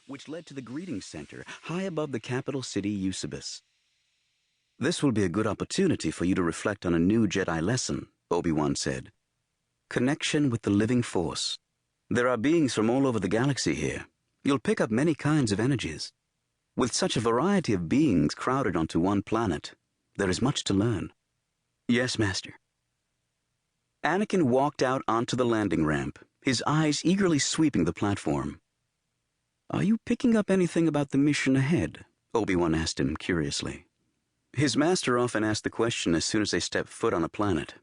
which led to the greeting center high above the capital city Eusebus. "This will be a good opportunity for you to reflect on a new Jedi lesson," Obi-Wan said. "Connection with the living force. There are beings from all over the galaxy here. You'll pick up many kinds of energies. With such a variety of beings crowded onto one planet, there is much to learn." "Yes, Master." Anakin walked out onto the landing ramp, his eyes eagerly sweeping the platform. "Are you picking up anything about the mission ahead?" Obi-Wan asked him curiously. His master often asked the question as soon as they stepped foot on a planet.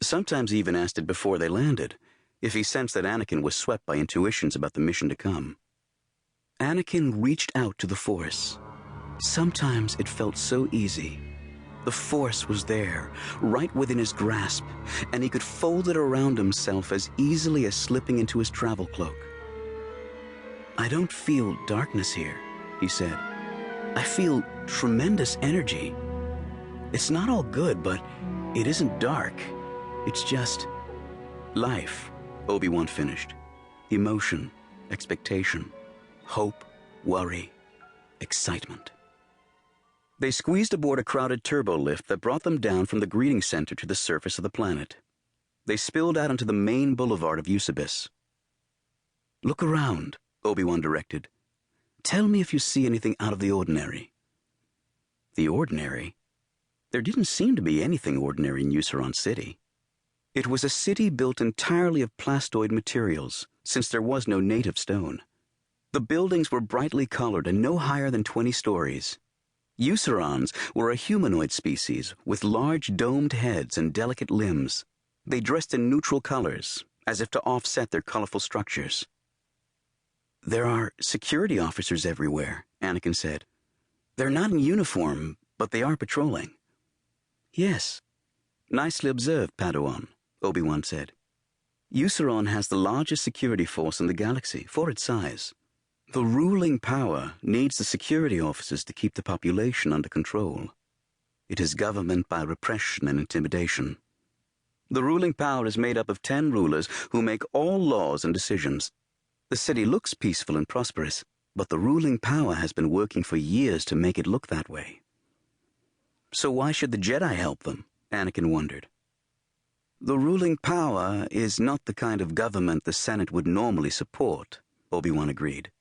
Sometimes he even asked it before they landed, if he sensed that Anakin was swept by intuitions about the mission to come. Anakin reached out to the Force. Sometimes it felt so easy. The Force was there, right within his grasp, and he could fold it around himself as easily as slipping into his travel cloak. "I don't feel darkness here," he said. "I feel tremendous energy. It's not all good, but it isn't dark. It's just life," Obi-Wan finished. "Emotion, expectation, hope, worry, excitement." They squeezed aboard a crowded turbo lift that brought them down from the greeting center to the surface of the planet. They spilled out onto the main boulevard of Eusebus. "Look around," Obi-Wan directed. "Tell me if you see anything out of the ordinary." The ordinary? There didn't seem to be anything ordinary in Euceron City. It was a city built entirely of plastoid materials, since there was no native stone. The buildings were brightly colored and no higher than 20 stories. Eucerons were a humanoid species with large domed heads and delicate limbs. They dressed in neutral colors, as if to offset their colorful structures. "There are security officers everywhere," Anakin said. "They're not in uniform, but they are patrolling." "Yes. Nicely observed, Padawan," Obi-Wan said. "Euceron has the largest security force in the galaxy for its size. The ruling power needs the security officers to keep the population under control. It is government by repression and intimidation. The ruling power is made up of 10 rulers who make all laws and decisions. The city looks peaceful and prosperous, but the ruling power has been working for years to make it look that way." "So why should the Jedi help them?" Anakin wondered. "The ruling power is not the kind of government the Senate would normally support," Obi-Wan agreed.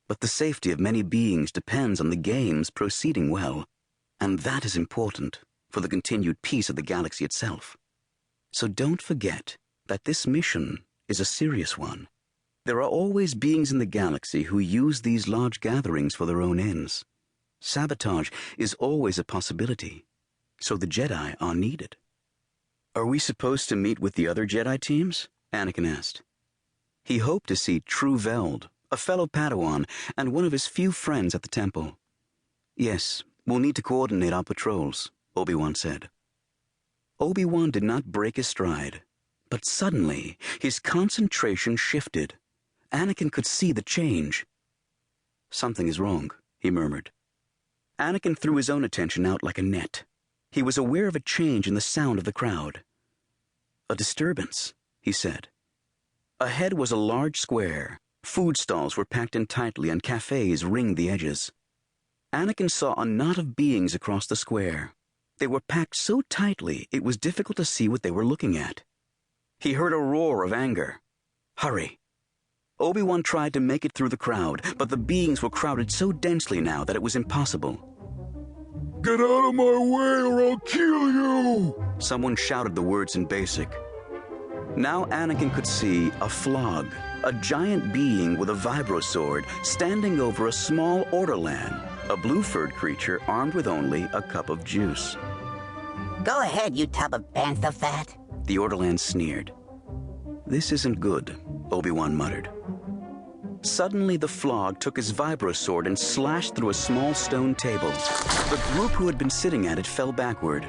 "But the safety of many beings depends on the games proceeding well, and that is important for the continued peace of the galaxy itself. So don't forget that this mission is a serious one. There are always beings in the galaxy who use these large gatherings for their own ends. Sabotage is always a possibility, so the Jedi are needed." "Are we supposed to meet with the other Jedi teams?" Anakin asked. He hoped to see True Veld, a fellow Padawan, and one of his few friends at the temple. "Yes, we'll need to coordinate our patrols," Obi-Wan said. Obi-Wan did not break his stride, but suddenly his concentration shifted. Anakin could see the change. "Something is wrong," he murmured. Anakin threw his own attention out like a net. He was aware of a change in the sound of the crowd. "A disturbance," he said. Ahead was a large square. Food stalls were packed in tightly and cafes ringed the edges. Anakin saw a knot of beings across the square. They were packed so tightly it was difficult to see what they were looking at. He heard a roar of anger. "Hurry!" Obi-Wan tried to make it through the crowd, but the beings were crowded so densely now that it was impossible. "Get out of my way or I'll kill you!" Someone shouted the words in Basic. Now Anakin could see a Flog, a giant being with a vibrosword standing over a small Orderlan, a blue-furred creature armed with only a cup of juice. "Go ahead, you tub of bantha fat," the Orderlan sneered. "This isn't good," Obi-Wan muttered. Suddenly the Flog took his vibrosword and slashed through a small stone table. The group who had been sitting at it fell backward.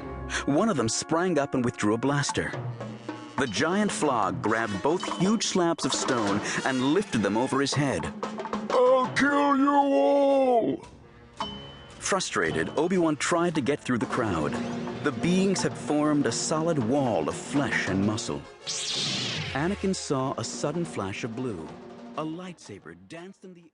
One of them sprang up and withdrew a blaster. The giant Flog grabbed both huge slabs of stone and lifted them over his head. "I'll kill you all!" Frustrated, Obi-Wan tried to get through the crowd. The beings had formed a solid wall of flesh and muscle. Anakin saw a sudden flash of blue. A lightsaber danced in the